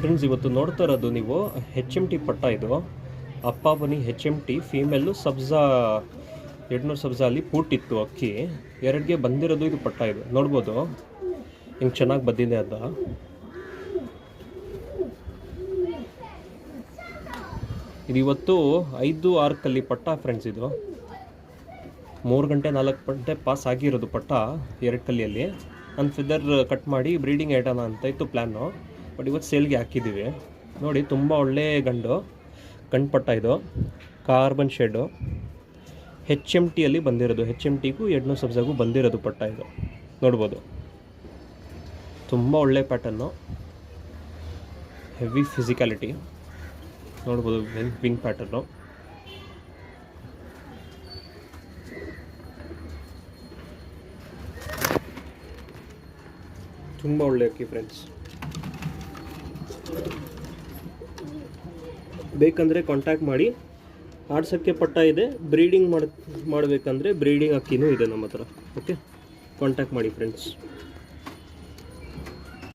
Friends, ಇವತ್ತು ನೋಡ್ತಾ ಇರೋದು ನೀವು HMT ಪಟ್ಟ. ಇದು ಅಪ್ಪ ಬನ್ನಿ HMT ಫೀಮೇಲು ಸಬ್ಜಾ 200 ಸಬ್ಜಾ ಅಲ್ಲಿ ಪೂಟಿತ್ತು ಅಕ್ಕಿ ಎರಡಿಗೆ ಬಂದಿರೋದು. ಇದು ಪಟ್ಟ ಇದು ನೋಡ್ಬೋದು ಹಿಂಗೆ ಚೆನ್ನಾಗಿ ಬಂದಿದೆ ಅದ. ಇದು ಇವತ್ತು 5-6 ಕಲ್ಲಿ ಪಟ್ಟ ಫ್ರೆಂಡ್ಸ್. ಇದು 3 ಗಂಟೆ 4 ಗಂಟೆ ಪಾಸ್ ಆಗಿರೋದು ಪಟ್ಟ 2 ಕಲ್ಲಿಯಲ್ಲಿ. ನನ್ನ ಫೆದರ್ ಕಟ್ ಮಾಡಿ ಬ್ರೀಡಿಂಗ್ ಇಡೋಣ ಅಂತ ಇತ್ತು ಪ್ಲ್ಯಾನು. ಬಟ್ ಇವತ್ತು ಸೇಲ್ಗೆ ಹಾಕಿದ್ದೀವಿ. ನೋಡಿ ತುಂಬ ಒಳ್ಳೆ ಗಂಡು ಪಟ್ಟ. ಇದು ಕಾರ್ಬನ್ ಶೇಡು HMT ಅಲ್ಲಿ ಬಂದಿರೋದು. HMTಗೂ 200 ಸಬ್ಜಾಗೂ ಬಂದಿರೋದು ಪಟ್ಟ. ಇದು ನೋಡ್ಬೋದು ತುಂಬ ಒಳ್ಳೆ ಪ್ಯಾಟರ್ನು, ಹೆವಿ ಫಿಸಿಕಾಲಿಟಿ ನೋಡ್ಬೋದು. ವಿಂಗ್ ಪ್ಯಾಟರ್ನು ತುಂಬ ಒಳ್ಳೆ ಅಕ್ಕಿ ಫ್ರೆಂಡ್ಸ್. ಬೇಕಂದರೆ ಕಾಂಟ್ಯಾಕ್ಟ್ ಮಾಡಿ. ಆಡ್ಸೋಕ್ಕೆ ಪಟ್ಟ ಇದೆ, ಬ್ರೀಡಿಂಗ್ ಮಾಡಬೇಕಂದ್ರೆ ಬ್ರೀಡಿಂಗ್ ಅಕ್ಕಿನೂ ಇದೆ ನಮ್ಮ ಹತ್ರ. ಓಕೆ, ಕಾಂಟ್ಯಾಕ್ಟ್ ಮಾಡಿ ಫ್ರೆಂಡ್ಸ್.